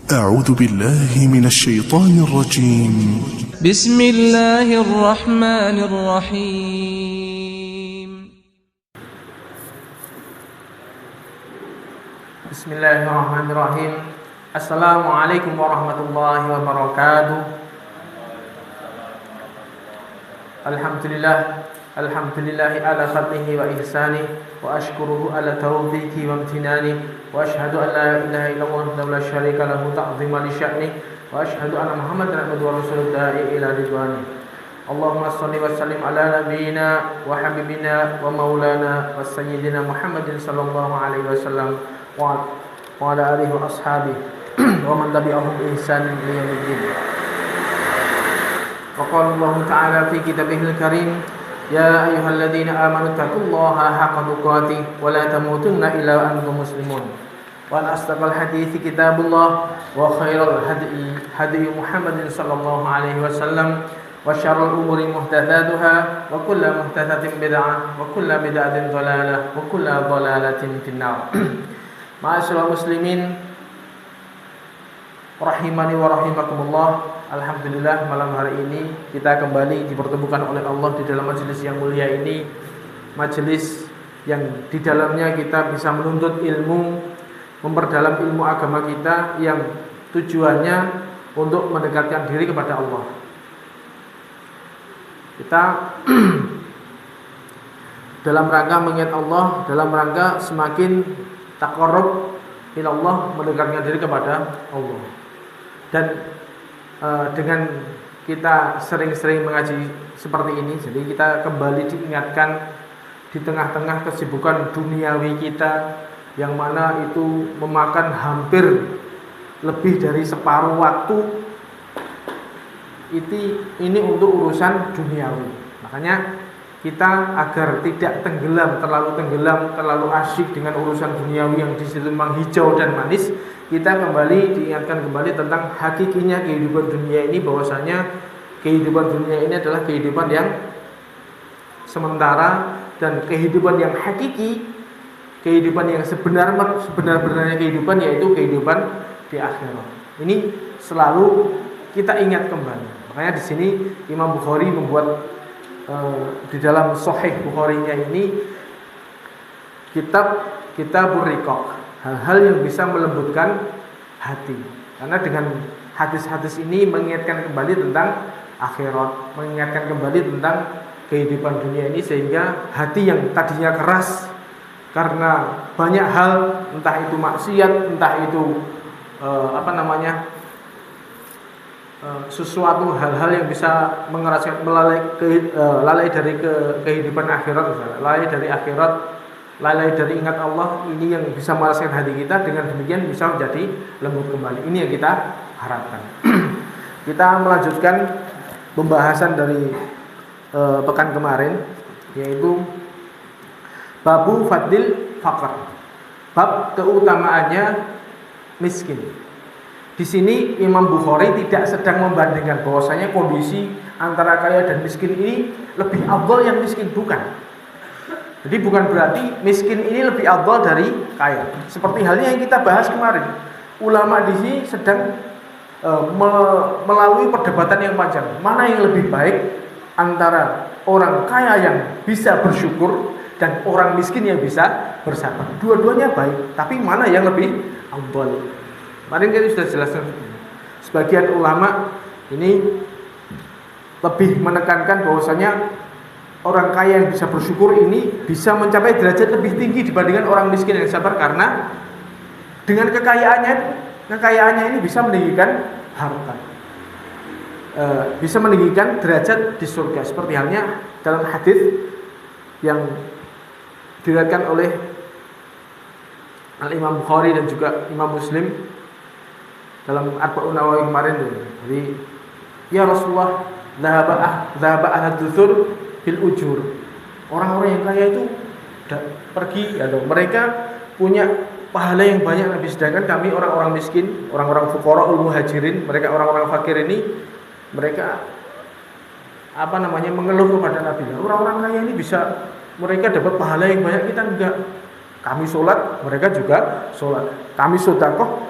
أعوذ بالله من الشيطان الرجيم. بسم الله الرحمن الرحيم. بسم الله الرحمن الرحيم. السلام عليكم ورحمة الله وبركاته. Alhamdulillah ala fadlihi wa ihsanih, wa ashkuruhu ala tawfiqi wa amtinani, wa ashhadu an la ilaha illallah wahdahu la syarika lahu ta'ziman li sya'nih, wa ashhadu anna Muhammadan abduhu wa rasuluhu da'i ila ridwani. Allahumma shalli wa sallim ala nabiyyina wa habibina wa maulana wa sayyidina Muhammadin sallallahu alaihi wasallam wa ala alihi wa ashabihi wa man tabi'ahum bi ihsanin ila yaumiddin. Wa qala Allah ta'ala fi kitabihil karim, ya ayyuhalladzina amanu taqullaha haqqa tuqatih wa la tamutunna illa wa antum muslimun. Wa asdaqal hadithi kitabullah wa khairal hadi Muhammadin sallallahu alaihi wasallam wa syarrul umuri muhdatsatuha wa kullu muhdatsatin bid'ah wa kullu bid'atin dhalalah wa kullu dhalalatin finnar. Ma'asyiral muslimin rahimani wa rahimakumullah. Alhamdulillah, malam hari ini kita kembali dipertemukan oleh Allah di dalam majelis yang mulia ini, majelis yang di dalamnya kita bisa menuntut ilmu, memperdalam ilmu agama kita yang tujuannya untuk mendekatkan diri kepada Allah. Kita dalam rangka mengingat Allah, dalam rangka semakin taqarrub ila Allah, mendekatkan diri kepada Allah. Dan dengan kita sering-sering mengaji seperti ini, jadi kita kembali diingatkan di tengah-tengah kesibukan duniawi kita yang mana itu memakan hampir lebih dari separuh waktu ini untuk urusan duniawi. Makanya kita agar tidak terlalu asyik dengan urusan duniawi yang di situ memang hijau dan manis, kita diingatkan kembali tentang hakikinya kehidupan dunia ini, bahwasanya kehidupan dunia ini adalah kehidupan yang sementara, dan kehidupan yang hakiki, kehidupan yang sebenar-benarnya kehidupan, yaitu kehidupan di akhirat. Ini selalu kita ingat kembali. Makanya di sini Imam Bukhari membuat di dalam Sahih Bukharinya ini kitabur riqaq, hal-hal yang bisa melembutkan hati. Karena dengan hadis-hadis ini mengingatkan kembali tentang akhirat, mengingatkan kembali tentang kehidupan dunia ini, sehingga hati yang tadinya keras karena banyak hal, entah itu maksiat, entah itu sesuatu hal-hal yang bisa mengeraskan, lalai dari kehidupan akhirat, misalnya lalai dari akhirat, lalai dari ingat Allah, ini yang bisa meraskan hati kita, dengan demikian bisa menjadi lembut kembali. Ini yang kita harapkan. Kita melanjutkan pembahasan dari pekan kemarin, yaitu babu fadil faqr, bab keutamaannya miskin. Di sini Imam Bukhari tidak sedang membandingkan bahwasanya kondisi antara kaya dan miskin ini lebih afdal yang miskin, bukan. Jadi bukan berarti miskin ini lebih afdal dari kaya. Seperti halnya yang kita bahas kemarin, ulama di sini sedang melalui perdebatan yang panjang, mana yang lebih baik antara orang kaya yang bisa bersyukur dan orang miskin yang bisa bersabar. Dua-duanya baik, tapi mana yang lebih afdal? Kemarin kita sudah jelaskan. Sebagian ulama ini lebih menekankan bahwasanya orang kaya yang bisa bersyukur ini bisa mencapai derajat lebih tinggi dibandingkan orang miskin yang sabar, karena dengan kekayaannya ini bisa meninggikan harta, bisa meninggikan derajat di surga. Seperti halnya dalam hadis yang diriwayatkan oleh Al-Imam Bukhari dan juga Imam Muslim dalam Arba'un Nawawi kemarin tuh. Jadi, ya Rasulullah, dhahaba ahad-duthur bil ujur. Orang-orang yang kaya itu pergi, mereka punya pahala yang banyak, Nabi, sedangkan kami orang-orang miskin, orang-orang fuqara, muhajirin, mereka orang-orang fakir ini, mereka mengeluh kepada Nabi. Orang-orang kaya ini bisa, mereka dapat pahala yang banyak, kita enggak. Kami sholat, mereka juga sholat. Kami sodakoh,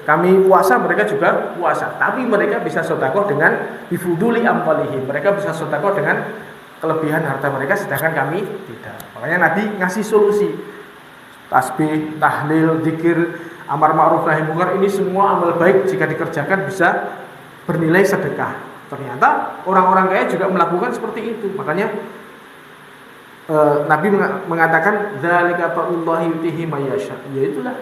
kami puasa, mereka juga puasa. Tapi mereka bisa sodakoh dengan bifuduli amwalihim. Mereka bisa sodakoh dengan kelebihan harta mereka, sedangkan kami tidak. Makanya Nabi ngasih solusi. Tasbih, tahlil, zikir, amar ma'ruf nahi munkar, ini semua amal baik jika dikerjakan bisa bernilai sedekah. Ternyata orang-orang kaya juga melakukan seperti itu. Makanya Nabi mengatakan dzalika fadlullahi yutihi may yasha. Ya itulah.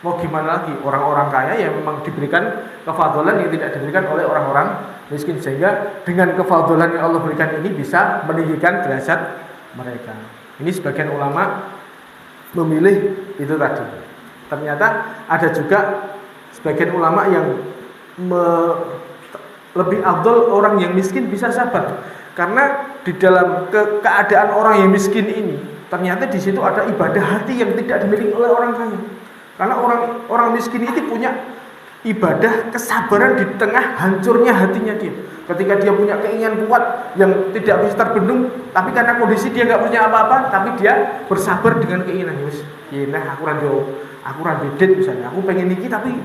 Mau gimana lagi, orang-orang kaya yang memang diberikan kefadlan yang tidak diberikan oleh orang-orang miskin, sehingga dengan kefadlan yang Allah berikan ini bisa meninggikan derajat mereka. Ini sebagian ulama memilih itu tadi. Ternyata ada juga sebagian ulama yang lebih afdal orang yang miskin bisa sabar. Karena di dalam keadaan orang yang miskin ini, ternyata di situ ada ibadah hati yang tidak dimiliki oleh orang kaya. Karena orang miskin itu punya ibadah kesabaran di tengah hancurnya hatinya dia. Ketika dia punya keinginan kuat yang tidak bisa terbendung, tapi karena kondisi dia nggak punya apa-apa, tapi dia bersabar dengan keinginan. Nah, aku randedet misalnya, aku pengen niki, tapi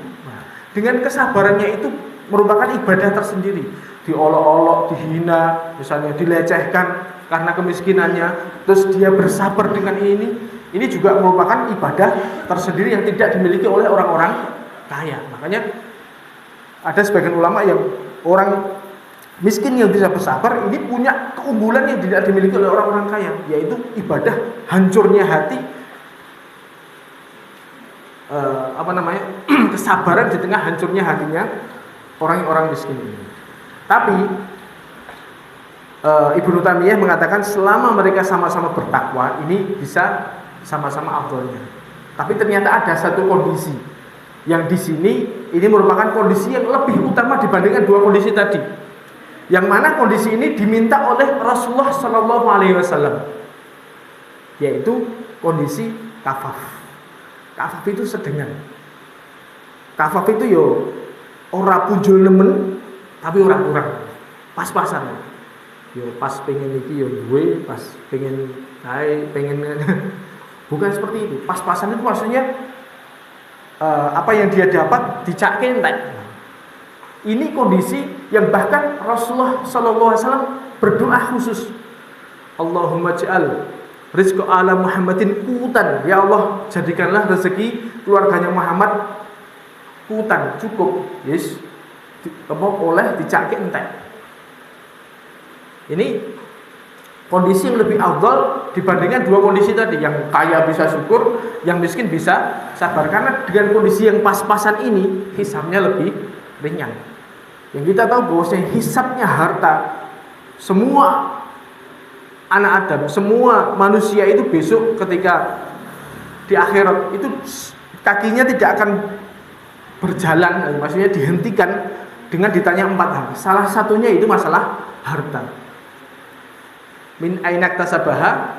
dengan kesabarannya itu merupakan ibadah tersendiri. Diolok-olok, dihina, misalnya dilecehkan karena kemiskinannya, terus dia bersabar dengan ini juga merupakan ibadah tersendiri yang tidak dimiliki oleh orang-orang kaya. Makanya ada sebagian ulama yang orang miskin yang bisa bersabar ini punya keunggulan yang tidak dimiliki oleh orang-orang kaya, yaitu ibadah hancurnya hati, kesabaran di tengah hancurnya hatinya orang-orang miskin ini. Tapi Ibnu Taimiyah mengatakan selama mereka sama-sama bertakwa, ini bisa sama-sama afdhalnya. Tapi ternyata ada satu kondisi yang di sini ini merupakan kondisi yang lebih utama dibandingkan dua kondisi tadi. Yang mana kondisi ini diminta oleh Rasulullah Shallallahu Alaihi Wasallam, yaitu kondisi kafaf. Kafaf itu sedengan. Kafaf itu yo ora punjul nemen, tapi orang pas-pasan. Yo pas pengen iki yo duwe, pas pengen pengen bukan seperti itu. Pas-pasan itu maksudnya apa yang dia dapat dicakke entek. Ini kondisi yang bahkan Rasulullah sallallahu alaihi wasallam berdoa khusus. Allahumma ja'al rizqa ala Muhammadin qutan. Ya Allah, jadikanlah rezeki keluarganya Muhammad qutan, cukup. Yes. Oleh dicakke entek. Ini kondisi yang lebih afdal dibandingkan dua kondisi tadi. Yang kaya bisa syukur, yang miskin bisa sabar. Karena dengan kondisi yang pas-pasan ini, hisabnya lebih ringan. Yang kita tahu bahwa hisabnya harta, semua anak Adam, semua manusia itu besok ketika di akhirat itu kakinya tidak akan berjalan, maksudnya dihentikan dengan ditanya 4 hal. Salah satunya itu masalah harta. Min ainak tasabaha,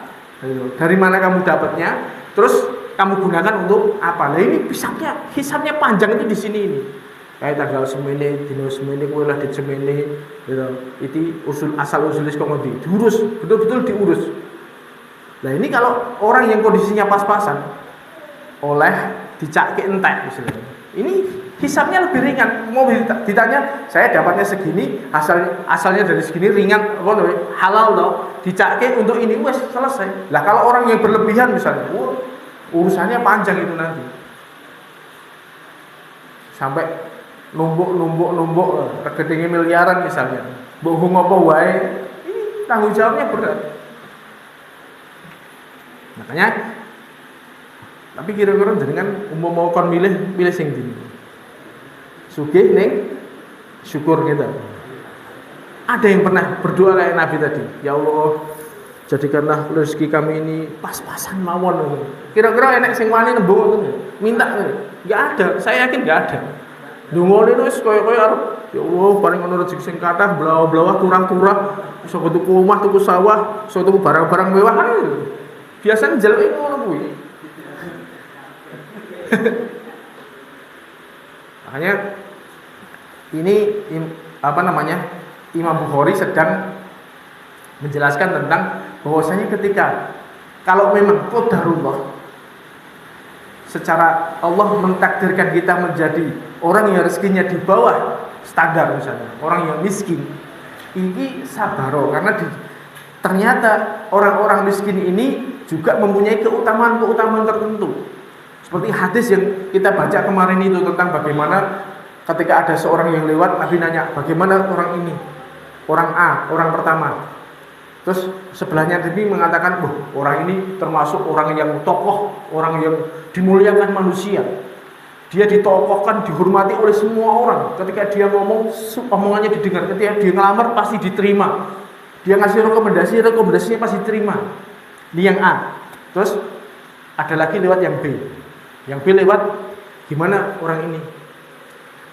dari mana kamu dapatnya, terus kamu gunakan untuk apa? Nah ini hisabnya panjang itu di sini ini. Kayak tanggal semene, dino semene, kowe lah di semene, gitu. Itu asal usulis kok ngendi? Diurus, betul-betul diurus. Nah ini kalau orang yang kondisinya pas-pasan, oleh dicakke entek misalnya. Ini hisabnya lebih ringan. Mau ditanya, saya dapatnya segini, asalnya dari segini ringan, halal loh. Dicakke untuk ini, wes selesai. Lah kalau orang yang berlebihan misalnya, urusannya panjang itu nanti. Sampai numbuk rekeningnya miliaran misalnya. Mbok ngopo wae, ini tanggung jawabnya berat. Makanya tapi kira-kira jenengan mau kon milih sing ndi? Sugih ning syukur gitu. Ada yang pernah berdoa kayak Nabi tadi, ya Allah, jadikanlah rezeki kami ini pas-pasan mawon. Kira-kira enek sing wani nembung ngoten, minta ngoten. Enggak ada, saya yakin enggak ada. Ndongone wis koyo-koyo arep ya Allah paring ono rezeki sing kathah blawa-blawa turang-turang iso tuku omah, tuku sawah, iso tuku barang-barang mewah kan. Biasanya jaluke ngono kuwi. Makanya ini Imam Bukhari sedang menjelaskan tentang bahwasanya ketika kalau memang qadarullah secara Allah mentakdirkan kita menjadi orang yang rezekinya di bawah standar misalnya, orang yang miskin, ini sabaro karena ternyata orang-orang miskin ini juga mempunyai keutamaan-keutamaan tertentu. Seperti hadis yang kita baca kemarin itu tentang bagaimana ketika ada seorang yang lewat, Nabi nanya, bagaimana orang ini? Orang A, orang pertama. Terus sebelahnya Nabi mengatakan, orang ini termasuk orang yang tokoh, orang yang dimuliakan manusia. Dia ditokohkan, dihormati oleh semua orang. Ketika dia ngomong, omongannya didengar. Ketika dia ngelamar, pasti diterima. Dia ngasih rekomendasinya pasti diterima. Ini yang A. Terus ada lagi lewat yang B. Yang B lewat, gimana orang ini?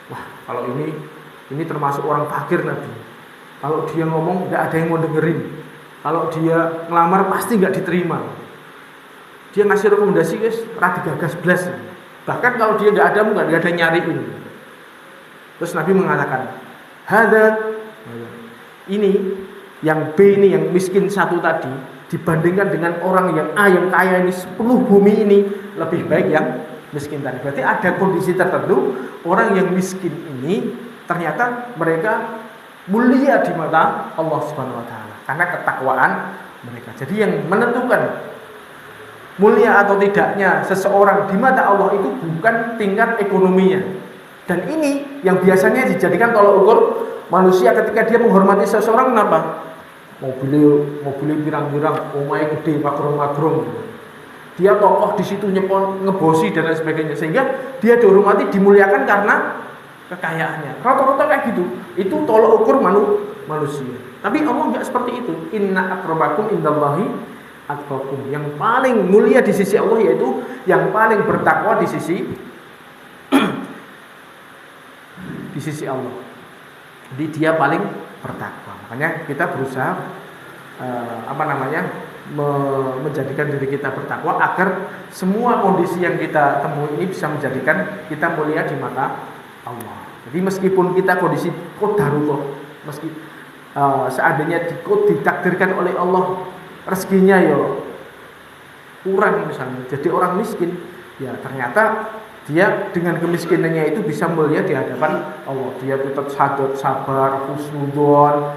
Wah, kalau ini termasuk orang fakir Nabi. Kalau dia ngomong, nggak ada yang mau dengerin. Kalau dia ngelamar, pasti nggak diterima. Dia ngasih rekomendasi, guys, rada gagas blas. Bahkan kalau dia nggak ada nyariin. Terus Nabi mengatakan, ini yang B ini yang miskin satu tadi dibandingkan dengan orang yang A yang kaya ini 10 bumi ini lebih baik yang miskin tadi. Berarti ada kondisi tertentu orang yang miskin ini ternyata mereka mulia di mata Allah Subhanahu wa taala karena ketakwaan mereka. Jadi yang menentukan mulia atau tidaknya seseorang di mata Allah itu bukan tingkat ekonominya. Dan ini yang biasanya dijadikan tolak ukur manusia ketika dia menghormati seseorang. Kenapa? Mobilnya pirang-pirang, omahe gede, magrong-magrong. Dia tokoh di situ ngebosi dan lain sebagainya, sehingga dia dihormati, dimuliakan karena kekayaannya. Rata-rata kayak gitu. Itu tolak ukur manusia. Tapi Allah enggak seperti itu. Inna akramakum indallahi atqakum. Yang paling mulia di sisi Allah yaitu yang paling bertakwa di sisi Allah. Jadi dia paling bertakwa. Makanya kita berusaha menjadikan diri kita bertakwa agar semua kondisi yang kita temui ini bisa menjadikan kita mulia di mata Allah. Jadi meskipun kita kondisi qadarullah, seandainya ditakdirkan oleh Allah rezekinya ya kurang misalnya, jadi orang miskin, ya ternyata dia dengan kemiskinannya itu bisa mulia di hadapan Allah. Dia tetap sabar, husnudzon,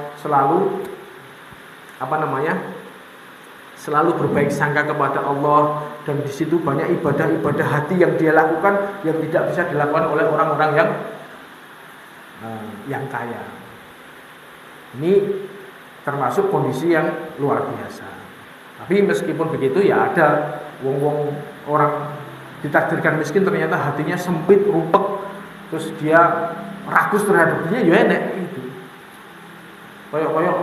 selalu berbaik sangka kepada Allah, dan di situ banyak ibadah-ibadah hati yang dia lakukan yang tidak bisa dilakukan oleh orang-orang yang kaya. Ini termasuk kondisi yang luar biasa. Tapi meskipun begitu ya ada wong-wong orang ditakdirkan miskin ternyata hatinya sempit, rupek, terus dia rakus terhadap dirinya, ya enak itu. Koyok-koyok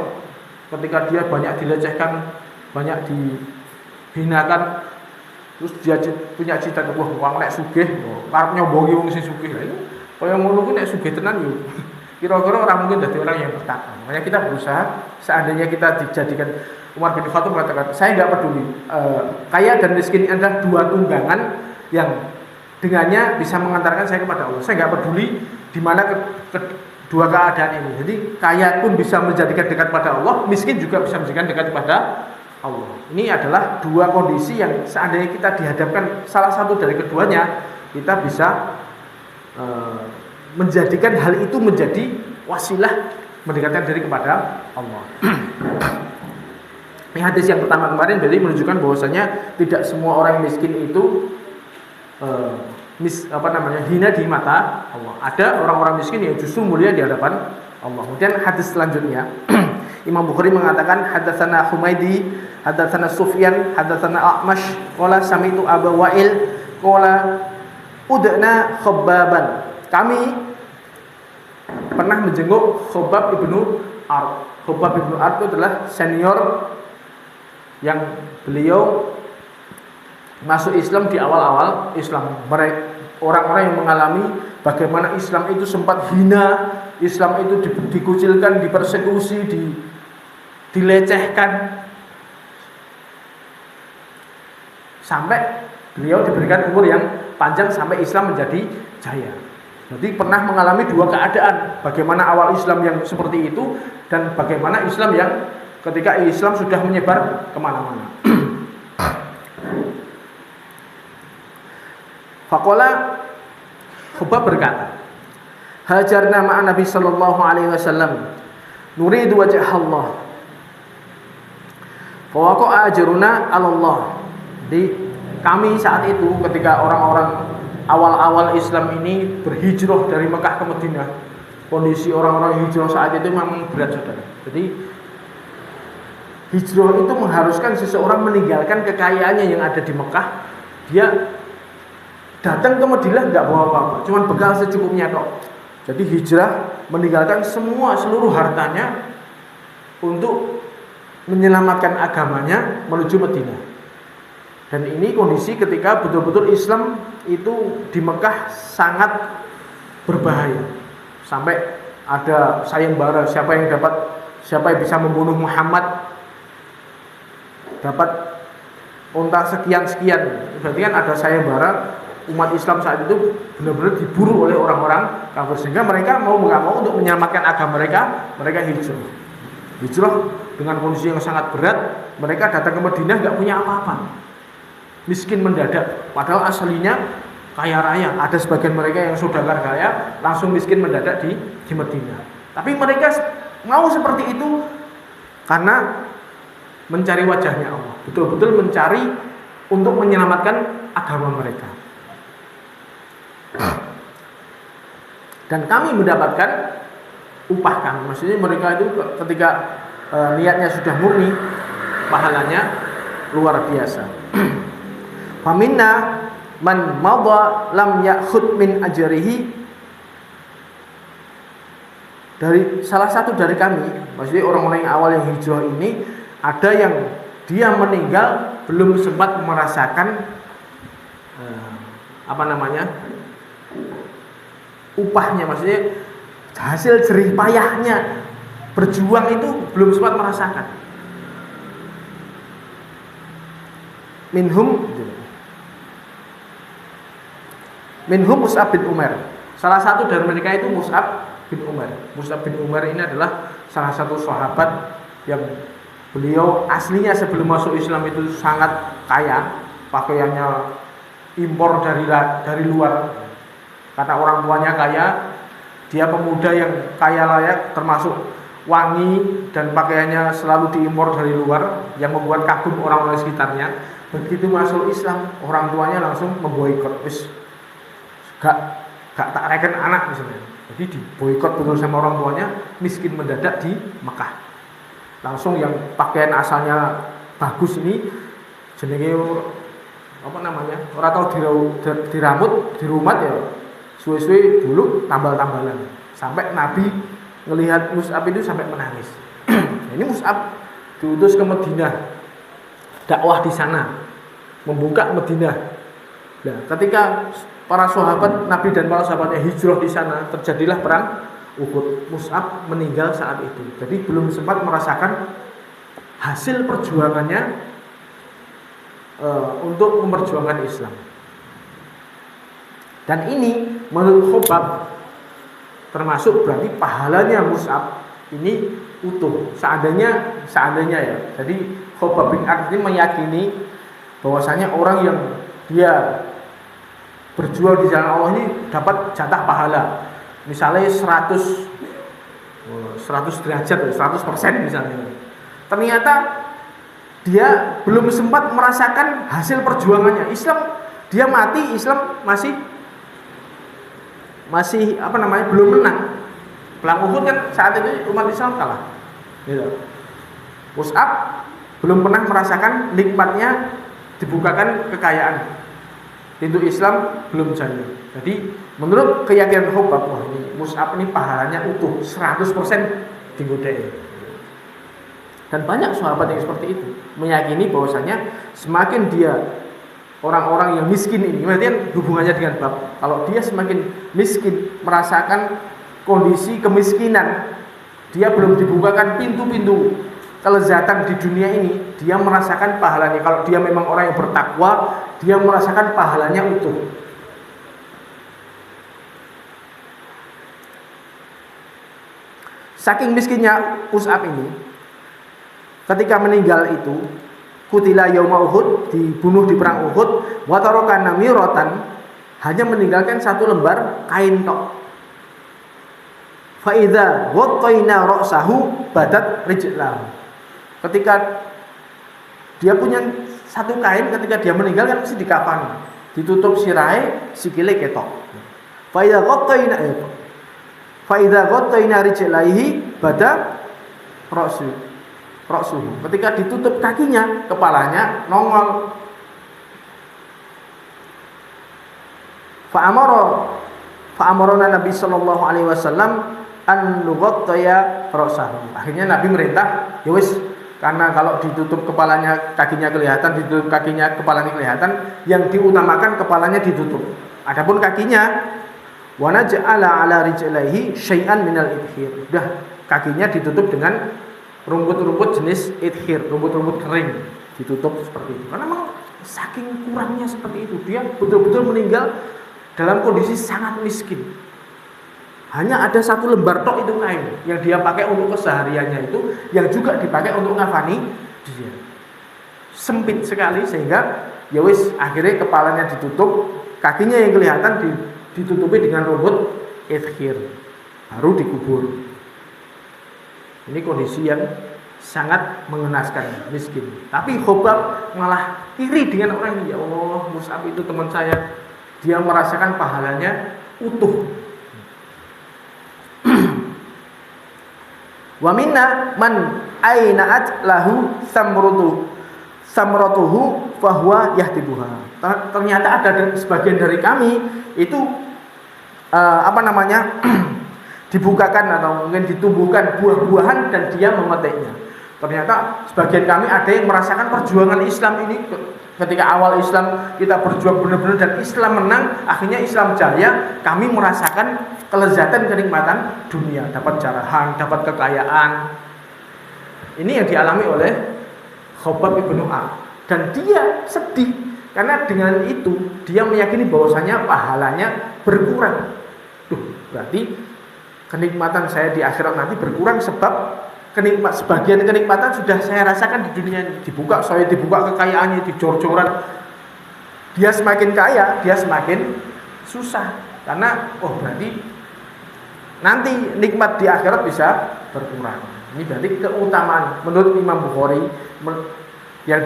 ketika dia banyak dilecehkan, banyak dihinakan, terus dia punya cita-cita, wah wong nek sugih, arep nyombongi wong sing sugih. Koyo ngono kuwi nek sugih tenan yo. Kira-kira orang mungkin jadi orang yang bertakwa. Makanya kita berusaha, seandainya kita dijadikan, Umar bin Khattab mengatakan, saya nggak peduli, kaya dan miskin adalah dua tunggangan yang dengannya bisa mengantarkan saya kepada Allah. Saya nggak peduli di mana kedua keadaan ini. Jadi kaya pun bisa menjadikan dekat pada Allah, miskin juga bisa menjadikan dekat kepada Allah. Ini adalah dua kondisi yang seandainya kita dihadapkan salah satu dari keduanya, kita bisa menjadikan hal itu menjadi wasilah mendekatkan diri kepada Allah. Ini hadis yang pertama kemarin berarti menunjukkan bahwasanya tidak semua orang miskin itu hina di mata Allah. Ada orang-orang miskin yang justru mulia di hadapan Allah. Kemudian hadis selanjutnya Imam Bukhari mengatakan hadatsana Humaydi, hadatsana Sufyan, hadatsana A'mash, qala sami'tu Abu Wa'il qala udna Khabbaban. Kami pernah menjenguk Khabbab ibnu Ard. Khabbab ibnu Ard itu adalah senior yang beliau masuk Islam di awal-awal Islam. Orang-orang yang mengalami bagaimana Islam itu sempat hina, Islam itu dikucilkan, dipersekusi, dilecehkan, sampai beliau diberikan umur yang panjang sampai Islam menjadi jaya. Jadi pernah mengalami dua keadaan, bagaimana awal Islam yang seperti itu dan bagaimana Islam yang ketika Islam sudah menyebar kemana-mana. Faqala, Khubab berkata, hajarna ma'an Nabi sallallahu alaihi wasallam nuridu wajah Allah. Fa waqa ajruna 'ala Allah. Di kami saat itu ketika orang-orang awal-awal Islam ini berhijrah dari Mekah ke Madinah, kondisi orang-orang hijrah saat itu memang berat, saudara. Jadi hijrah itu mengharuskan seseorang meninggalkan kekayaannya yang ada di Mekah. Dia datang ke Madinah nggak bawa apa-apa, cuma bekal secukupnya kok. Jadi hijrah meninggalkan seluruh hartanya untuk menyelamatkan agamanya menuju Madinah. Dan ini kondisi ketika betul-betul Islam itu di Mekah sangat berbahaya. Sampai ada sayembara siapa yang bisa membunuh Muhammad dapat unta sekian-sekian. Berarti kan ada sayembara. Umat Islam saat itu benar-benar diburu oleh orang-orang kafir, sehingga mereka mau nggak mau untuk menyelamatkan agama mereka hijrah dengan kondisi yang sangat berat. Mereka datang ke Madinah nggak punya apa-apa, miskin mendadak, padahal aslinya kaya raya. Ada sebagian mereka yang saudagar kaya langsung miskin mendadak di Madinah. Tapi mereka mau seperti itu karena mencari wajahnya Allah, betul-betul mencari untuk menyelamatkan agama mereka. Dan kami mendapatkan upah kami. Maksudnya mereka itu ketika niatnya sudah murni, pahalanya luar biasa. Faminna man madha lam ya'khud min ajrihi. Dari salah satu dari kami, maksudnya orang-orang yang awal yang hijrah ini, ada yang dia meninggal belum sempat merasakan upahnya, maksudnya hasil jerih payahnya berjuang itu belum sempat merasakan. Minhum Mus'ab bin Umar. Salah satu dari mereka itu Mus'ab bin Umar. Mus'ab bin Umar ini adalah salah satu sahabat yang beliau aslinya sebelum masuk Islam itu sangat kaya, pakaiannya impor dari luar. Karena orang tuanya kaya, dia pemuda yang kaya layak, termasuk wangi dan pakaiannya selalu diimpor dari luar, yang membuat kagum orang-orang sekitarnya. Begitu masuk Islam, orang tuanya langsung memboikot, gak tak reken anak misalnya. Jadi diboikot betul sama orang tuanya, miskin mendadak di Mekah. Langsung yang pakaian asalnya bagus ini jenenge ora tau diramut, dirumat ya. Suwe-suwe dulu tambal-tambalan. Sampai Nabi ngelihat Mus'ab itu sampai menangis. Ini Mus'ab diutus ke Madinah, dakwah di sana, membuka Madinah. Nah, ketika para sahabat Nabi dan para sahabatnya hijrah di sana, terjadilah perang Uhud. Mus'ab meninggal saat itu. Jadi belum sempat merasakan hasil perjuangannya untuk memperjuangkan Islam. Dan ini menurut Khubab termasuk berarti pahalanya Mus'ab ini utuh. Seandainya ya. Jadi Khubab bin Aqd ini meyakini bahwasanya orang yang dia berjuang di jalan Allah ini dapat jatah pahala. Misalnya 100 derajat, 100% misalnya. Ternyata dia belum sempat merasakan hasil perjuangannya. Dia mati, Islam masih belum menang. Perang Uhud kan saat itu umat Islam kalah. Gitu. Mus'ab belum pernah merasakan nikmatnya dibukakan kekayaan. Pintu Islam belum jaya. Jadi menurut keyakinan Khubab, ini Mus'ab ini pahalanya utuh 100% digodai. Dan banyak sahabat yang seperti itu meyakini bahwasanya semakin dia orang-orang yang miskin ini, berarti kan hubungannya dengan bab. Kalau dia semakin miskin, merasakan kondisi kemiskinan, dia belum dibukakan pintu-pintu kelezatan di dunia ini, dia merasakan pahalanya. Kalau dia memang orang yang bertakwa, dia merasakan pahalanya utuh. Saking miskinnya Mus'ab ini, ketika meninggal itu, kutila yauma Uhud, dibunuh di perang Uhud, wa taraka namiratan, hanya meninggalkan satu lembar kain tok. Fa idza ghattayna ra'sahu badat rijlahu. Ketika dia punya satu kain, ketika dia meninggal kan mesti dikafani, ditutup sirahe, sikile ketok. Fa idza ghattayna rijlaihi badat ra'suhu. Ketika ditutup kakinya, kepalanya nongol. Fa'amarona Nabi sallallahu alaihi wasallam an nughattaya ra'sahu. Akhirnya Nabi merintah, ya wis, karena kalau ditutup kepalanya kakinya kelihatan, ditutup kakinya kepalanya kelihatan, yang diutamakan kepalanya ditutup. Adapun kakinya wa naj'ala ala rijlaihi syai'an minal idhir. Udah, kakinya ditutup dengan rumput-rumput jenis idhir, rumput-rumput kering, ditutup seperti itu. Karena memang saking kurangnya seperti itu, dia betul-betul meninggal dalam kondisi sangat miskin. Hanya ada satu lembar tok itu kain yang dia pakai untuk kesehariannya itu, yang juga dipakai untuk ngafani dia. Sempit sekali sehingga ya wis, akhirnya kepalanya ditutup, kakinya yang kelihatan ditutupi dengan rumput idhir, baru dikubur. Ini kondisi yang sangat mengenaskan, miskin. Tapi Khobab malah iri dengan orang ini. Ya Allah, Mus'ab itu teman saya, dia merasakan pahalanya utuh. Wa minna man aina'at lahu samratuhu fahuwa yahtibuha. Ternyata ada sebagian dari kami itu dibukakan atau mungkin ditumbuhkan buah-buahan dan dia memetiknya. Ternyata sebagian kami ada yang merasakan perjuangan Islam ini. Ketika awal Islam kita berjuang benar-benar dan Islam menang, akhirnya Islam jaya, kami merasakan kelezatan kenikmatan dunia, dapat jarahan, dapat kekayaan. Ini yang dialami oleh Khobab ibnu Ar, dan dia sedih karena dengan itu dia meyakini bahwasanya pahalanya berkurang. Berarti kenikmatan saya di akhirat nanti berkurang sebab sebagian kenikmatan sudah saya rasakan di dunia ini. Dibuka kekayaannya, dijor-joran. Dia semakin kaya, dia semakin susah. Karena berarti nanti nikmat di akhirat bisa berkurang. Ini berarti keutamaan menurut Imam Bukhari yang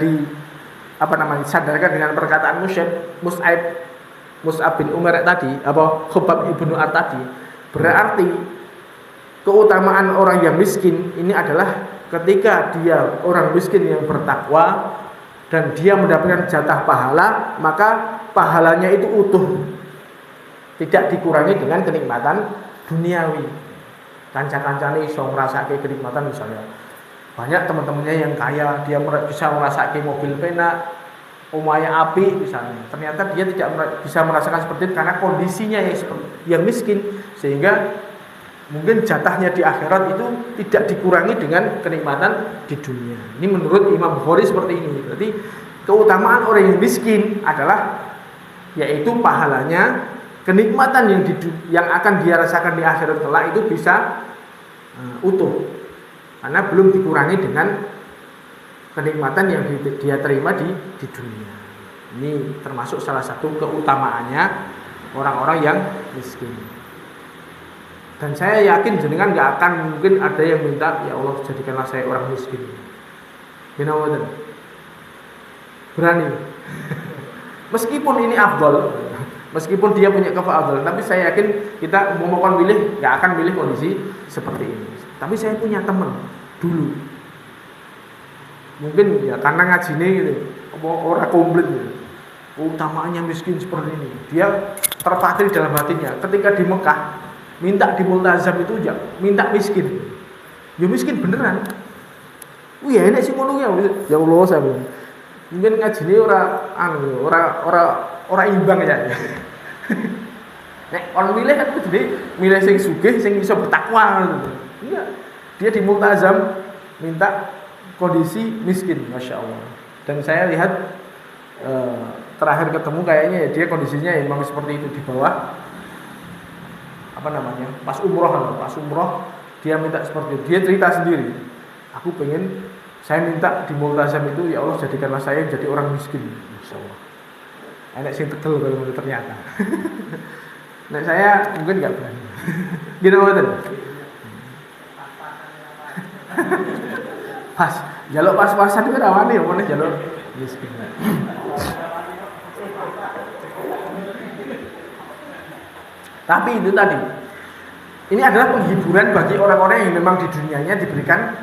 disadarkan dengan perkataan Mus'ab bin Umair tadi, Khobab ibnu Ar tadi, berarti keutamaan orang yang miskin ini adalah ketika dia orang miskin yang bertakwa dan dia mendapatkan jatah pahala, maka pahalanya itu utuh, tidak dikurangi dengan kenikmatan duniawi. Kanca-kancane iso ngrasake kenikmatan, misalnya banyak teman-temannya yang kaya, dia bisa merasake mobil penak, omahe apik misalnya. Ternyata dia tidak bisa merasakan seperti itu karena kondisinya yang miskin, sehingga mungkin jatahnya di akhirat itu tidak dikurangi dengan kenikmatan di dunia. Ini menurut Imam Bukhari seperti ini. Berarti keutamaan orang yang miskin adalah yaitu pahalanya, kenikmatan yang akan dia rasakan di akhirat kelak itu bisa utuh, karena belum dikurangi dengan kenikmatan yang dia terima di dunia. Ini termasuk salah satu keutamaannya orang-orang yang miskin. Dan saya yakin jenengan gak akan mungkin ada yang minta, ya Allah jadikanlah saya orang miskin. Benar-benar berani. Meskipun ini afdal, meskipun dia punya keafdalan, tapi saya yakin kita mau pilih, gak akan pilih kondisi seperti ini. Tapi saya punya teman dulu, mungkin ya karena ngajine gitu, orang komplit gitu, utamaannya miskin seperti ini. Dia terpatri dalam hatinya ketika di Mekah minta di multazam itu ya minta miskin. Ya miskin beneran. Wih, enak sih ngono ya. Ya Allah, saya bilang. Mungkin ngajine ora imbang ya. Nek on milih kan kudu milih sing sugih, sing iso bertakwa gitu. Iya. Dia di multazam minta kondisi miskin, Masya Allah. Dan saya lihat terakhir ketemu kayaknya ya dia kondisinya memang seperti itu, di bawah pas umroh dia minta seperti itu. Dia cerita sendiri, saya minta di multazam itu, ya Allah jadikanlah saya jadi orang miskin, Masya Allah. enek sing tegel kalau ternyata. Nek saya mungkin nggak berani. Gitu mboten. Pas, jaluk pas-pasan itu rawane ya meneh jaluk miskin. Tapi itu tadi, ini adalah penghiburan bagi orang-orang yang memang di dunianya diberikan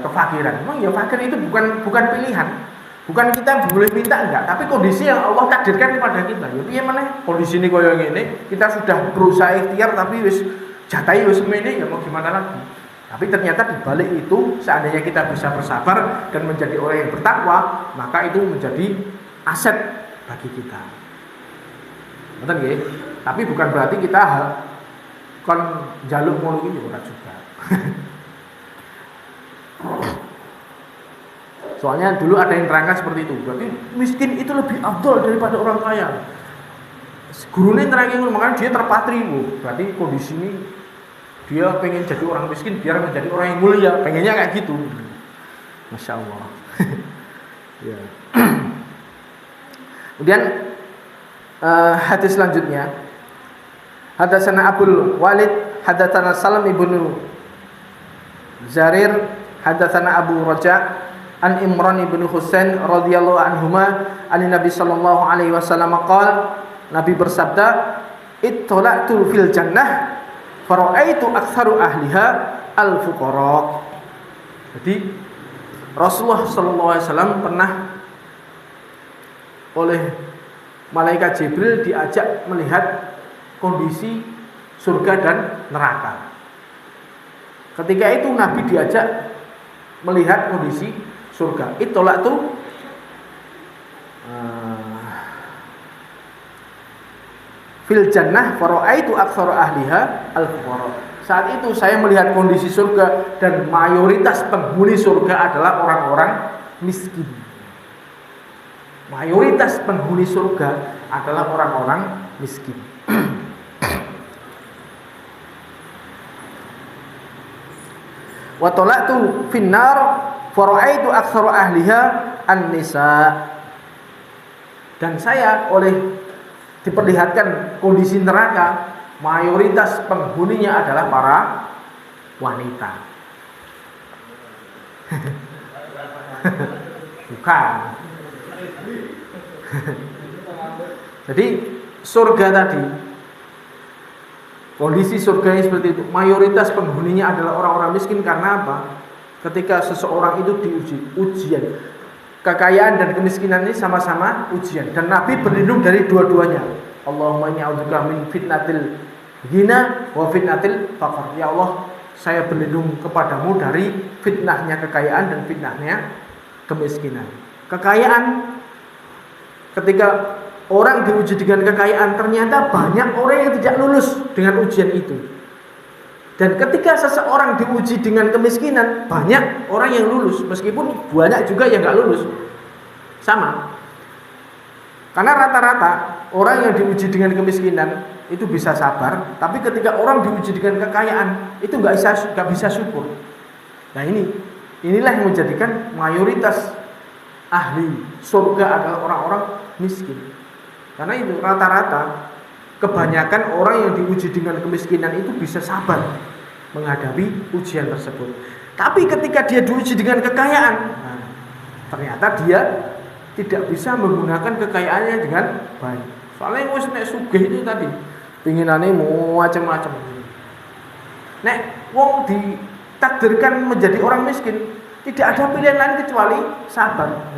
kefakiran. Memang ya fakir itu bukan pilihan, bukan kita boleh minta enggak, tapi kondisi yang Allah takdirkan kepada kita. Ya piye meneh kondisi ini koyo ngene, kita sudah berusaha ikhtiar tapi wis jatahi wis semene ya mau gimana lagi. Tapi ternyata di balik itu seandainya kita bisa bersabar dan menjadi orang yang bertakwa, maka itu menjadi aset bagi kita. Betul nggih? Tapi bukan berarti kita kon jaluk ngono iki ora juga. Soalnya dulu ada yang terangkan seperti itu. Berarti miskin itu lebih afdal daripada orang kaya. Gurune terangin makanya dia terpatri, Bu. Berarti kondisi ini dia pengen jadi orang miskin biar menjadi orang yang mulia, pengennya kayak gitu. Masya Allah. Ya. Kemudian hadis selanjutnya, hadatsana Abdul Walid, hadatsana Salam ibnu Zarir, hadatsana Abu Raja an Imran ibnu Husain radhiyallahu anhuma an Nabi sallallahu alaihi wasallam qala, Nabi bersabda, ittala'tu fil jannah fara'aitu aktsaru ahliha al-fuqara. Jadi Rasulullah sallallahu alaihi wasallam pernah oleh malaikat Jibril diajak melihat kondisi surga dan neraka. Ketika itu Nabi diajak melihat kondisi surga. Ittala'tu fil jannah fara'aitu aktsara ahliha al-fuqara. Saat itu saya melihat kondisi surga dan mayoritas penghuni surga adalah orang-orang miskin. Mayoritas penghuni surga adalah orang-orang miskin. Wa tala'tu finnar fara'aitu aktsara ahliha an-nisa. Dan saya diperlihatkan kondisi neraka, mayoritas penghuninya adalah para wanita. Bukan. Jadi surga tadi, kondisi surganya seperti itu, mayoritas penghuninya adalah orang-orang miskin. Karena apa? Ketika seseorang itu diuji, ujian kekayaan dan kemiskinan ini sama-sama ujian, dan Nabi berlindung dari dua-duanya. Allahumma inni a'udzubika min fitnatil ghina wa fitnatil faqr. Ya Allah, saya berlindung kepadamu dari fitnahnya kekayaan dan fitnahnya kemiskinan. Kekayaan, ketika orang diuji dengan kekayaan, ternyata banyak orang yang tidak lulus dengan ujian itu. Dan ketika seseorang diuji dengan kemiskinan, banyak orang yang lulus, meskipun banyak juga yang nggak lulus. Sama. Karena rata-rata orang yang diuji dengan kemiskinan itu bisa sabar, tapi ketika orang diuji dengan kekayaan itu nggak bisa syukur. Nah inilah yang menjadikan mayoritas ahli surga adalah orang-orang miskin. Karena itu rata-rata kebanyakan orang yang diuji dengan kemiskinan itu bisa sabar menghadapi ujian tersebut. Tapi ketika dia diuji dengan kekayaan, ternyata dia tidak bisa menggunakan kekayaannya dengan baik. Soalnya wis nek sugih itu tadi pinginane macam-macam. Nek wong ditakdirkan menjadi orang miskin, tidak ada pilihan lain kecuali sabar.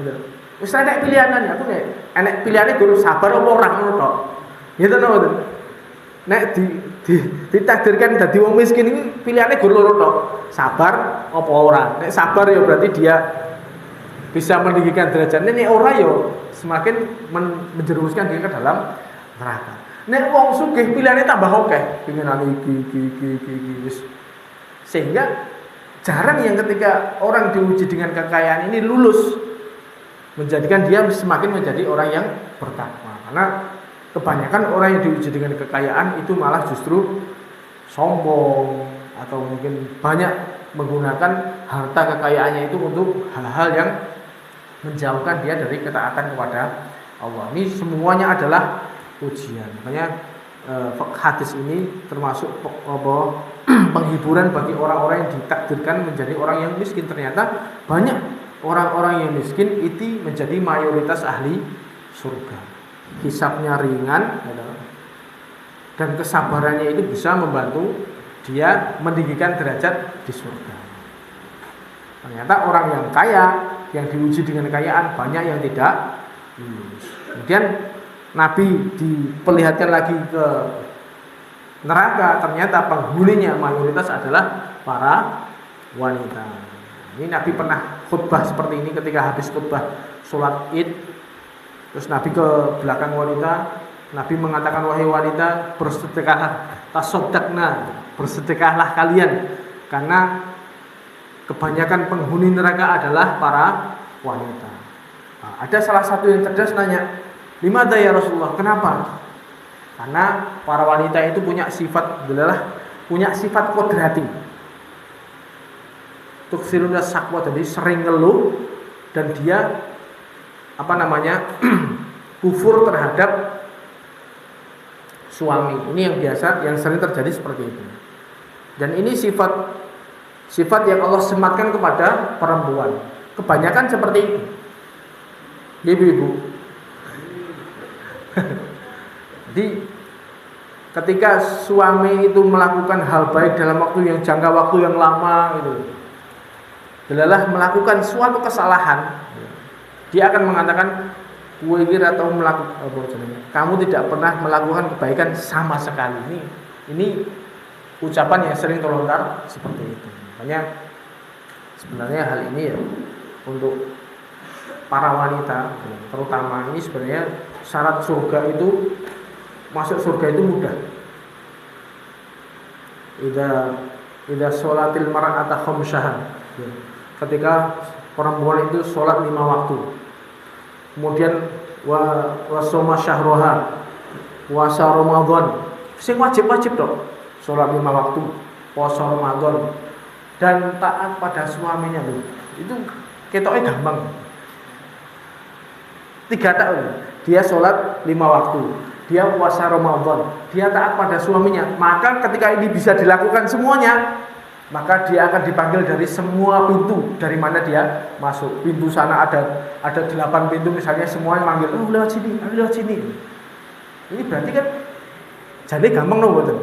Wis nek pilihan aku nek enek pilihane kudu sabar apa ora ngono tok. Gitu lho. Nek ditakdirkan dadi wong miskin iki pilihane gur loro tok. Sabar apa ora? Nek sabar ya berarti dia bisa meninggikan derajatnya, nek ora ya semakin menjerumuskan dia ke dalam neraka. Nek wong sugih pilihane tambah akeh, pinginane iki wis. Sehingga jarang yang ketika orang diuji dengan kekayaan ini lulus, menjadikan dia semakin menjadi orang yang bertakwa. Karena kebanyakan orang yang diuji dengan kekayaan itu malah justru sombong atau mungkin banyak menggunakan harta kekayaannya itu untuk hal-hal yang menjauhkan dia dari ketaatan kepada Allah. Ini semuanya adalah ujian. Makanya hadis ini termasuk penghiburan bagi orang-orang yang ditakdirkan menjadi orang yang miskin. Ternyata banyak orang-orang yang miskin itu menjadi mayoritas ahli surga. Hisabnya ringan dan kesabarannya itu bisa membantu dia meninggikan derajat di surga. Ternyata orang yang kaya, yang diuji dengan kekayaan, banyak yang tidak lulus. Kemudian Nabi diperlihatkan lagi ke neraka, ternyata penghuninya mayoritas adalah para wanita. Ini Nabi pernah khutbah seperti ini ketika habis khutbah sholat Id. Terus Nabi ke belakang wanita, Nabi mengatakan, wahai wanita, bersedekahlah, tasaddaqna, bersedekahlah kalian, karena kebanyakan penghuni neraka adalah para wanita. Nah, ada salah satu yang cerdas nanya, limadha ya Rasulullah, kenapa? Karena para wanita itu punya sifat kodrati. Tuksiruna sakwa, jadi sering ngeluh dan dia kufur terhadap suami. Ini yang biasa, yang sering terjadi seperti itu. Dan ini sifat yang Allah sematkan kepada perempuan. Kebanyakan seperti itu. Ibu-ibu. Jadi ketika suami itu melakukan hal baik dalam jangka waktu yang lama itu, adalah melakukan suatu kesalahan, dia akan mengatakan, kamu tidak pernah melakukan kebaikan sama sekali. Ini ucapan yang sering terlontar seperti itu. Makanya sebenarnya hal ini ya, untuk para wanita terutama, ini sebenarnya syarat surga itu, masuk surga itu mudah. Idza sholatil mar'ata khamsaha, ketika perempuan itu sholat 5 waktu, kemudian wa shoma syahroha, puasa Ramadan, sing wajib-wajib dong, sholat 5 waktu, puasa Ramadan, dan taat pada suaminya loh. Itu ketoknya gampang. 3 tahun dia sholat 5 waktu, dia puasa Ramadan, dia taat pada suaminya, maka ketika ini bisa dilakukan semuanya, maka dia akan dipanggil dari semua pintu dari mana dia masuk. Pintu sana ada 8 pintu misalnya, semuanya manggil, lewat sini. Ini berarti kan jadi gampang loh, betul.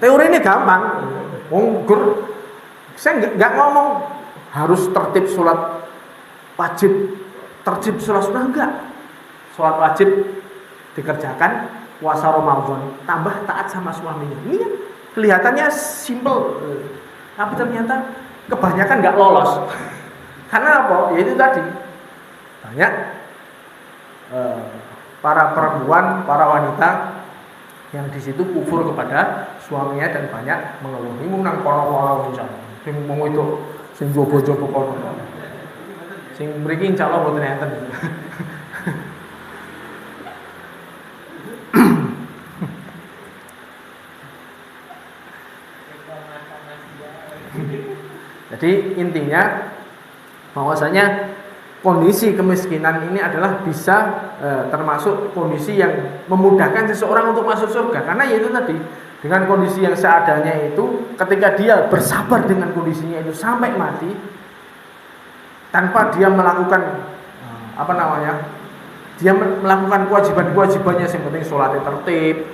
Teori ini gampang. Saya nggak ngomong harus tertib sholat wajib, tertib sholat sunnah, enggak. Sholat wajib dikerjakan, puasa Ramadan, tambah taat sama suaminya. Ini kan kelihatannya simple, tapi ternyata kebanyakan nggak lolos. Karena apa? Ya itu tadi, banyak para perempuan, para wanita yang di situ kufur kepada suaminya dan banyak mengeluh. Ini nang kono-kono insyaallah. Sing mung itu sing jowo-jowo kono. Sing mriki insyaallah mboten enten. Jadi intinya bahwasanya kondisi kemiskinan ini adalah bisa termasuk kondisi yang memudahkan seseorang untuk masuk surga. Karena yaitu tadi, dengan kondisi yang seadanya itu, ketika dia bersabar dengan kondisinya itu sampai mati, tanpa dia melakukan dia melakukan kewajiban-kewajibannya, yang penting sholatnya tertib,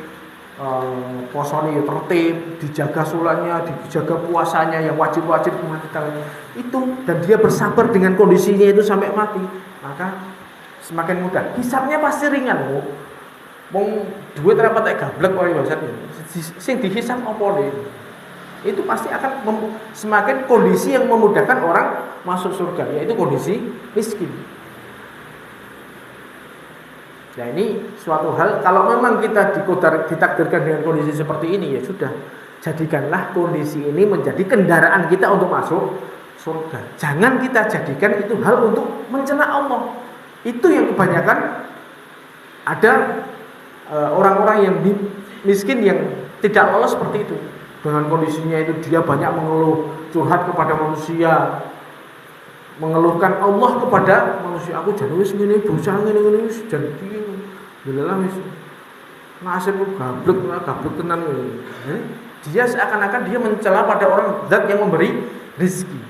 puasanya tertib, dijaga sholatnya, dijaga puasanya yang wajib-wajib itu, dan dia bersabar dengan kondisinya itu sampai mati, maka semakin mudah. Hisabnya pasti ringan loh. Wong duit rapat kayak gablek kok ya, sing dihisab apa nih? Itu pasti akan semakin kondisi yang memudahkan orang masuk surga, yaitu kondisi miskin. Nah ini suatu hal, kalau memang kita ditakdirkan dengan kondisi seperti ini, ya sudah, jadikanlah kondisi ini menjadi kendaraan kita untuk masuk surga. Jangan kita jadikan itu hal untuk mencela Allah. Itu yang kebanyakan ada orang-orang yang miskin yang tidak lolos seperti itu. Dengan kondisinya itu dia banyak mengeluh, curhat kepada manusia, mengeluhkan Allah kepada manusia. Aku jan wis ngene berusaha ngene wis jan iki. Lha wis nasibku gablek tenan. Dia seakan-akan dia mencela pada orang zat yang memberi rezeki.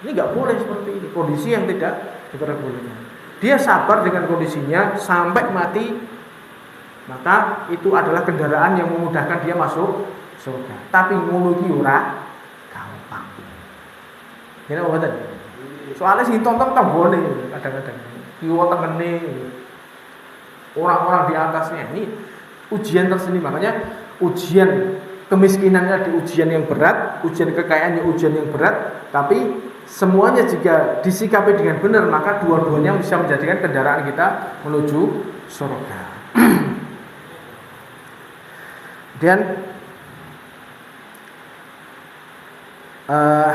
Ini enggak boleh seperti ini. Kondisi yang tidak diperbolehkan. Dia sabar dengan kondisinya sampai mati. Maka itu adalah kendaraan yang memudahkan dia masuk surga. Tapi ngono iki ora gampang. Ini apa tadi? Soalnya sih tonton tambone kadang-kadang. Kiwa tengene. Orang-orang di atasnya ini ujian tersendiri. Makanya ujian kemiskinannya di ujian yang berat, ujian kekayaannya ujian yang berat, tapi semuanya jika disikapi dengan benar maka dua-duanya bisa menjadikan kendaraan kita menuju surga. Dan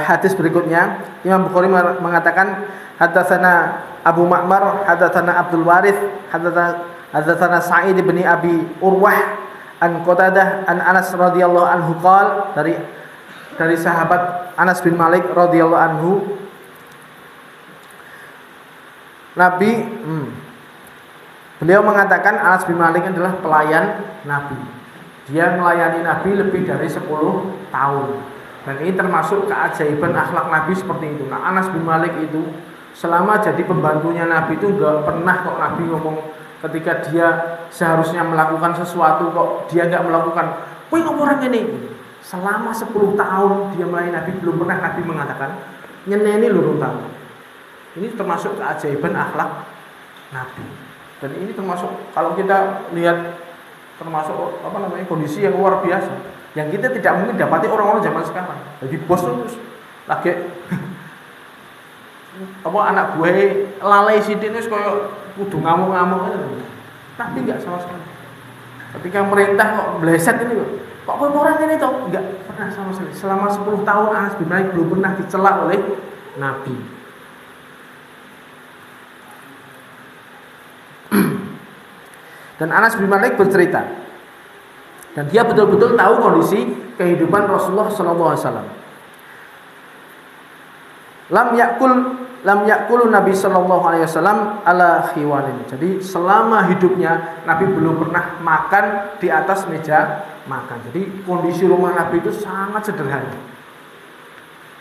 hadis berikutnya Imam Bukhari mengatakan hadatsana Abu Ma'mar hadatsana Abdul Warith hadatsana Sa'id bin Abi Urwah an Qatadah an Anas radhiyallahu anhu qala dari sahabat Anas bin Malik radhiyallahu anhu beliau mengatakan Anas bin Malik adalah pelayan Nabi. Dia melayani Nabi lebih dari 10 tahun. Dan ini termasuk keajaiban akhlak Nabi seperti itu. Nah, Anas bin Malik itu selama jadi pembantunya Nabi itu enggak pernah kok Nabi ngomong ketika dia seharusnya melakukan sesuatu kok dia enggak melakukan. Kowe ngomong orang ini. Selama 10 tahun dia melayani Nabi belum pernah Nabi mengatakan nyeneni lurung tahun. Ini termasuk keajaiban akhlak Nabi. Dan ini termasuk kalau kita lihat termasuk kondisi yang luar biasa yang kita tidak mungkin dapati orang-orang zaman sekarang. Jadi bos terus lagi anak gue lalai sithik wis koyo kudu ngamuk-ngamuk aja. Tapi enggak sama sekali. Ketika merintah kok bleset ini kok orang ini toh enggak pernah sama sekali. Selama 10 tahun Anas bin Malik belum pernah dicela oleh Nabi. Dan Anas bin Malik bercerita dan dia betul-betul tahu kondisi kehidupan Rasulullah SAW. Lam yakul Nabi SAW ala khiwanin. Jadi selama hidupnya Nabi belum pernah makan di atas meja makan. Jadi kondisi rumah Nabi itu sangat sederhana.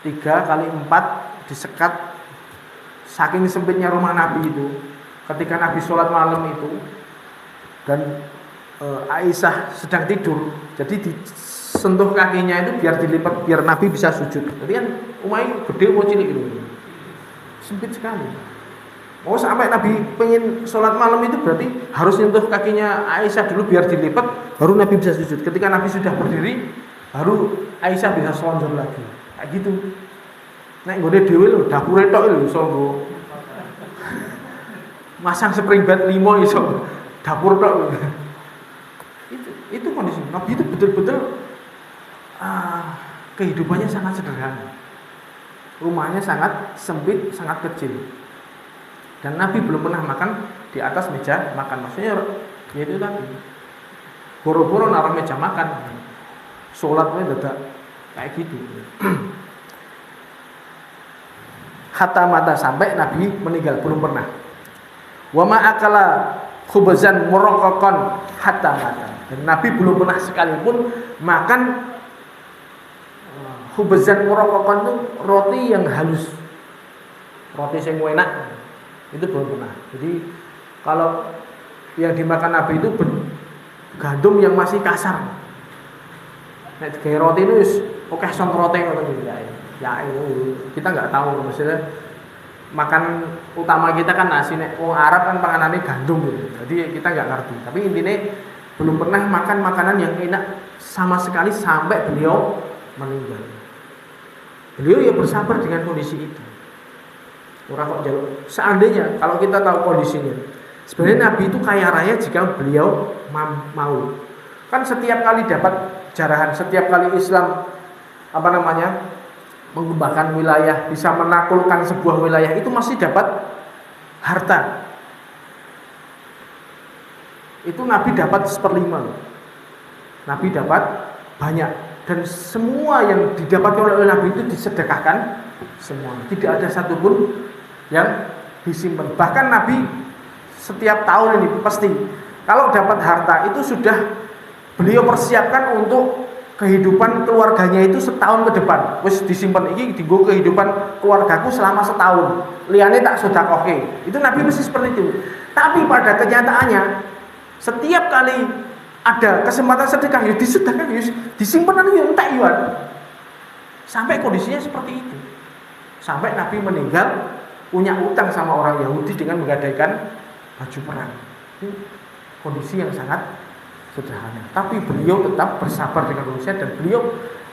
3x4 disekat. Saking sempitnya rumah Nabi itu, ketika Nabi sholat malam itu dan Aisyah sedang tidur, jadi disentuh kakinya itu biar dilipat, biar Nabi bisa sujud. Jadi kan rumahnya gede mau cilik itu, sempit sekali. Mau sampai Nabi pengen sholat malam itu berarti harus nyentuh kakinya Aisyah dulu biar dilipat, baru Nabi bisa sujud. Ketika Nabi sudah berdiri, baru Aisyah bisa selonjor lagi. Kayak gitu. Nek nggone dhewe lho, dapure tok lho iso nggo. Masang spring bed 5 iso. Dapur tok. Itu kondisi Nabi itu betul-betul kehidupannya sangat sederhana. Rumahnya sangat sempit, sangat kecil. Dan Nabi belum pernah makan di atas meja makan. Maksudnya ya itu tadi. Boro-boro naruh meja makan. Salatnya dadak kayak gitu. Hatta mata sampai Nabi meninggal belum pernah. Wa ma akala khubzan muraqqaqan hatta mata. Dan Nabi belum pernah sekalipun makan khubzan muraqqaqan itu roti yang halus. Roti sing enak. Itu belum pernah. Jadi kalau yang dimakan Nabi itu gandum yang masih kasar. Nek kayak roti itu wis akeh sontrote ngono gitu ya. Ya kita enggak tahu maksudnya makan utama kita kan nasi, nek wong Arab kan panganane gandum gitu. Jadi kita enggak ngerti. Tapi intinya belum pernah makan makanan yang enak sama sekali sampai beliau meninggal. Beliau ya bersabar dengan kondisi itu. Orang kok jaluk. Seandainya kalau kita tahu kondisinya, sebenarnya Nabi itu kaya raya jika beliau mau. Kan setiap kali dapat jarahan, setiap kali Islam mengembangkan wilayah, bisa menaklukkan sebuah wilayah, itu masih dapat harta. Itu Nabi dapat 1/5. Nabi dapat banyak. Dan semua yang didapatkan oleh Nabi itu disedekahkan semua. Tidak ada satupun yang disimpan. Bahkan Nabi setiap tahun ini pasti kalau dapat harta itu sudah beliau persiapkan untuk kehidupan keluarganya itu setahun ke depan. Wis disimpan iki dienggo kehidupan keluargaku selama setahun. Liyane tak sedekahke. Itu Nabi mesti seperti itu. Tapi pada kenyataannya setiap kali ada kesempatan sedekah ya disedekahkan, ya disimpan ya entek yuan. Sampai kondisinya seperti itu. Sampai Nabi meninggal punya utang sama orang Yahudi dengan menggadaikan baju perang. Ini kondisi yang sangat sederhana. Tapi beliau tetap bersabar dengan manusia dan beliau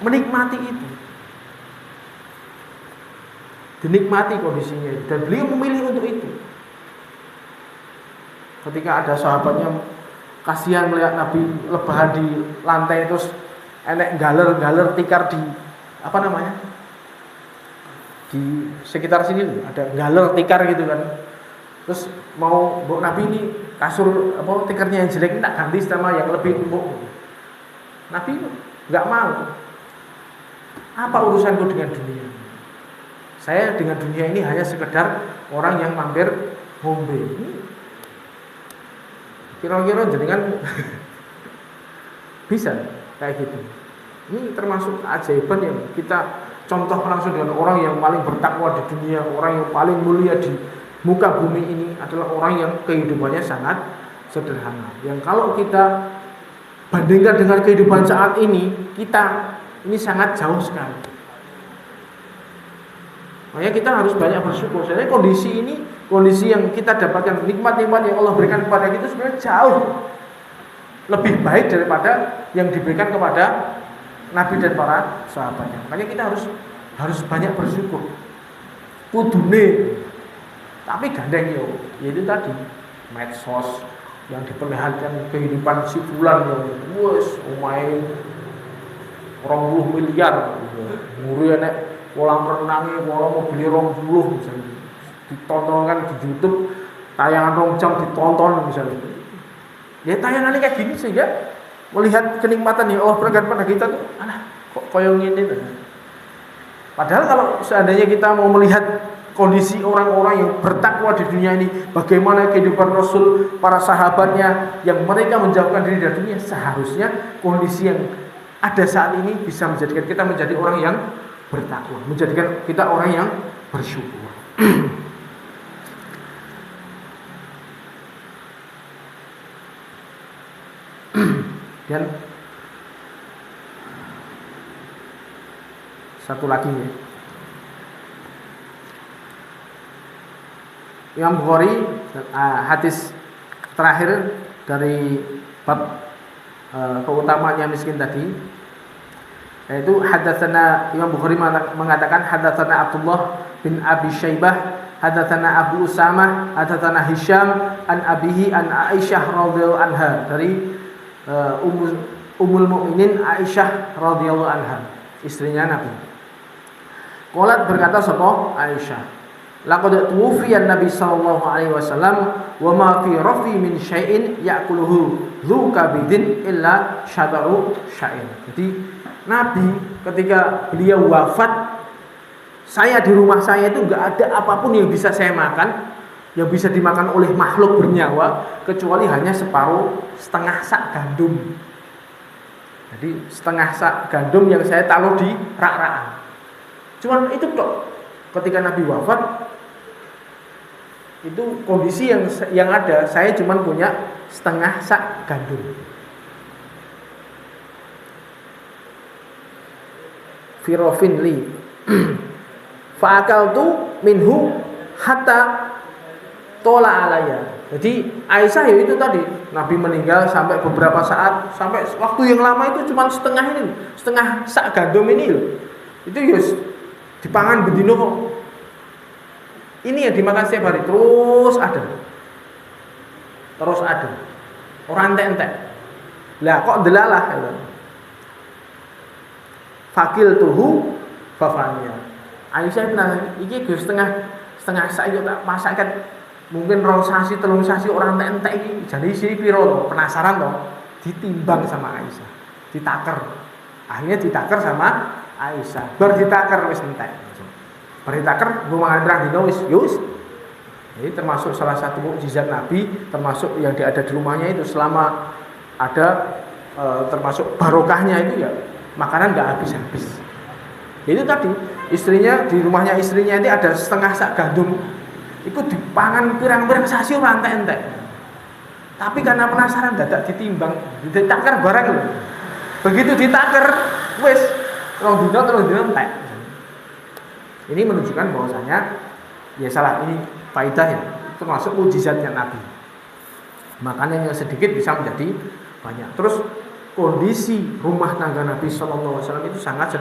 menikmati itu. Dinikmati kondisinya dan beliau memilih untuk itu. Ketika ada sahabatnya kasihan melihat Nabi lebahan di lantai terus enek galer tikar di apa namanya? Di sekitar sini ada galer tikar gitu kan. Terus mau Mbok Nabi ini kasur apa tikernya yang jelek ini tak ganti sama yang lebih empuk. Nabi enggak mau. Apa urusanku dengan dunia? Saya dengan dunia ini hanya sekedar orang yang mampir ngombe. Kira-kira jenengan bisa kayak gitu. Ini termasuk keajaiban yang kita contoh langsung dengan orang yang paling bertakwa di dunia, orang yang paling mulia di muka bumi ini adalah orang yang kehidupannya sangat sederhana. Yang kalau kita bandingkan dengan kehidupan saat ini, kita ini sangat jauh sekali. Makanya kita harus banyak bersyukur. Soalnya kondisi ini, kondisi yang kita dapatkan, nikmat-nikmat yang Allah berikan kepada kita sebenarnya jauh lebih baik daripada yang diberikan kepada Nabi dan para sahabatnya. Makanya kita harus banyak bersyukur. Kudune tapi gandeng yo, yaitu tadi medsos yang diperlihatkan kehidupan si fulan yang wes omahe 20 miliar muri nek kolam renangnya kolam mobil 20 misalnya ditontonkan di YouTube tayangan 2 jam ditonton misalnya. Ya tayangannya kayak gini sehingga melihat kenikmatan yang Allah berikan pada kita tuh alah kok koyo ngene. Padahal kalau seandainya kita mau melihat kondisi orang-orang yang bertakwa di dunia ini, bagaimana kehidupan Rasul, para sahabatnya yang mereka menjauhkan diri dari dunia, seharusnya kondisi yang ada saat ini bisa menjadikan kita menjadi orang yang bertakwa, menjadikan kita orang yang bersyukur. Dan satu lagi ya, Imam Bukhari hadis terakhir dari bab keutamaannya miskin tadi, yaitu hadatsana Imam Bukhari mengatakan hadatsana Abdullah bin Abi Syaibah, hadatsana Abu Usamah, hadatsana Hisham an abihi an Aisyah radhiyallahu anha, dari Ummul Mukminin Aisyah radhiyallahu anha, istrinya Nabi. Qalat, berkata sapa Aisyah, laqad tuwfiya Nabi sallallahu alaihi wasallam wa ma fi rafi min syai'in ya'kuluhu dzu kabidin illa syadaru sya'ir. Jadi Nabi ketika beliau wafat, saya di rumah saya itu enggak ada apapun yang bisa saya makan, yang bisa dimakan oleh makhluk bernyawa kecuali hanya setengah sak gandum. Jadi setengah sak gandum yang saya taruh di rak-rakan. Cuman itu kok ketika Nabi wafat, itu kondisi yang ada, saya cuma punya setengah sak gandum. Firofin li fa'akaltu minhu hatta tola alaya. Jadi Aisyah ya itu tadi, Nabi meninggal sampai beberapa saat, sampai waktu yang lama itu cuma setengah sak gandum ini loh. Itu yus dipangan bedino kok. Ini yang dimakan setiap hari terus ada. Orang entek-entek. Lah kok delalah gitu. Fakil tuhu fafania. Aisyah bilang, iki gue setengah sak yo tak masakkan. Mungkin 2 sasi 3 sasi orang entek iki. Jadi isi piro to? Penasaran to? Ditimbang sama Aisyah. Ditaker. Akhirnya ditaker sama Aisyah. Bar ditaker wis entek. Bar ditaker gue mangan terang dino wis Jadi termasuk salah satu mukjizat Nabi, termasuk yang ada di rumahnya itu selama ada termasuk barokahnya itu ya makanan nggak habis-habis. Itu tadi istrinya di rumahnya istrinya ini ada setengah sak gandum, itu dipangan pirang-pirang sasi ora entek-entek. Tapi karena penasaran dadak ditimbang, ditakar barang lho. Begitu ditakar, wis rong dina entek. Ini menunjukkan bahwasanya ya salah ini faedahnya termasuk mukjizatnya Nabi. Makannya yang sedikit bisa menjadi banyak. Terus kondisi rumah tangga Nabi Shallallahu Alaihi Wasallam itu sangat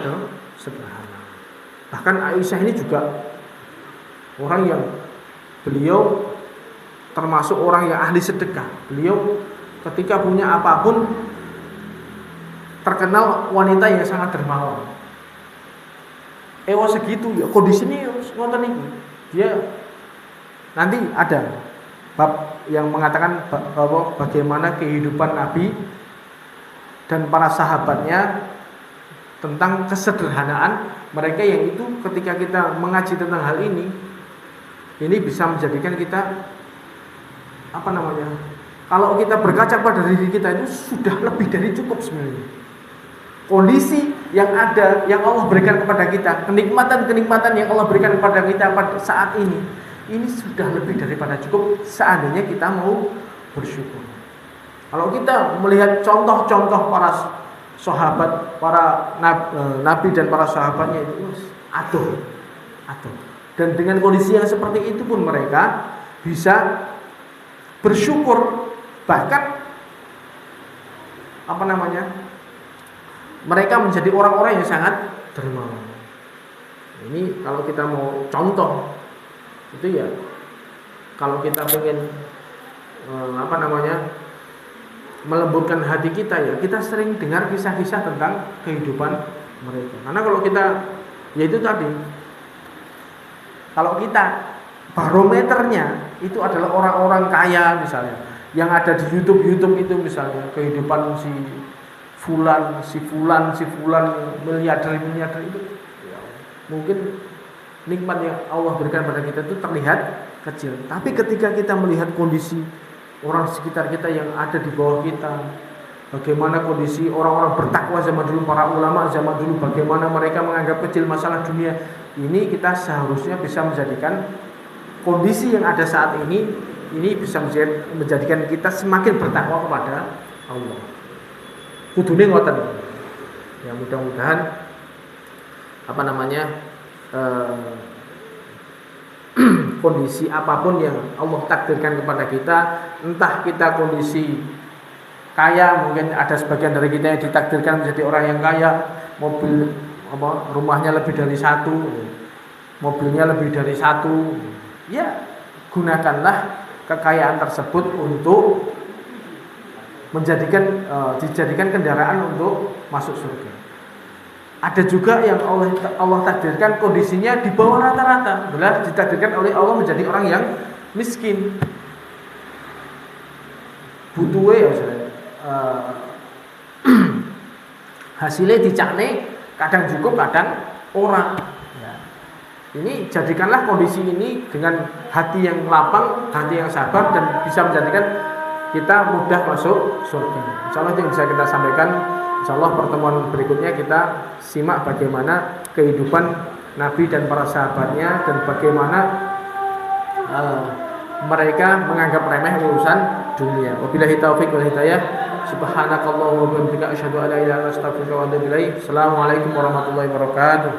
sederhana. Bahkan Aisyah ini juga orang yang beliau termasuk orang yang ahli sedekah. Beliau ketika punya apapun terkenal wanita yang sangat dermawan. Segitu ya kondisinya ngoten iki. Dia nanti ada bab yang mengatakan bahwa bagaimana kehidupan Nabi dan para sahabatnya tentang kesederhanaan mereka, yang itu ketika kita mengaji tentang hal ini bisa menjadikan kita kalau kita berkaca pada diri kita itu sudah lebih dari cukup sebenarnya. Kondisi yang ada yang Allah berikan kepada kita, kenikmatan yang Allah berikan kepada kita pada saat ini sudah lebih daripada cukup seandainya kita mau bersyukur. Kalau kita melihat contoh-contoh para sahabat, para nabi dan para sahabatnya itu aduh. Dan dengan kondisi yang seperti itu pun mereka bisa bersyukur, bahkan mereka menjadi orang-orang yang sangat dermawan. Ini kalau kita mau contoh itu ya, kalau kita pengen melembutkan hati kita ya, kita sering dengar kisah-kisah tentang kehidupan mereka. Karena kalau kita ya itu tadi, kalau kita barometernya itu adalah orang-orang kaya misalnya, yang ada di YouTube itu misalnya kehidupan si fulan miliarder itu ya, mungkin nikmat yang Allah berikan pada kita itu terlihat kecil. Tapi ketika kita melihat kondisi orang sekitar kita yang ada di bawah kita, bagaimana kondisi orang-orang bertakwa zaman dulu, para ulama zaman dulu, bagaimana mereka menganggap kecil masalah dunia, ini kita seharusnya bisa menjadikan kondisi yang ada saat ini bisa menjadikan kita semakin bertakwa kepada Allah. Kudune ngoten. Ya mudah-mudahan kondisi apapun yang Allah takdirkan kepada kita, entah kita kondisi kaya, mungkin ada sebagian dari kita yang ditakdirkan menjadi orang yang kaya, rumahnya lebih dari satu, mobilnya lebih dari satu, ya gunakanlah kekayaan tersebut untuk dijadikan kendaraan untuk masuk surga. Ada juga yang Allah takdirkan kondisinya di bawah rata-rata, benar ditakdirkan oleh Allah menjadi orang yang miskin, butuh ya hasilnya dicakne kadang cukup kadang orang. Ya. Ini jadikanlah kondisi ini dengan hati yang lapang, hati yang sabar, dan bisa menjadikan kita mudah masuk surga. Insyaallah itu yang bisa kita sampaikan. Insyaallah pertemuan berikutnya kita simak bagaimana kehidupan Nabi dan para sahabatnya, dan bagaimana mereka menganggap remeh urusan dunia. Wabillahi taufiq wal hidayah. Subhanakallahumma wa bihamdika asyhadu an la ilaha illa anta astaghfiruka wa atubu ilaik. Assalamualaikum warahmatullahi wabarakatuh.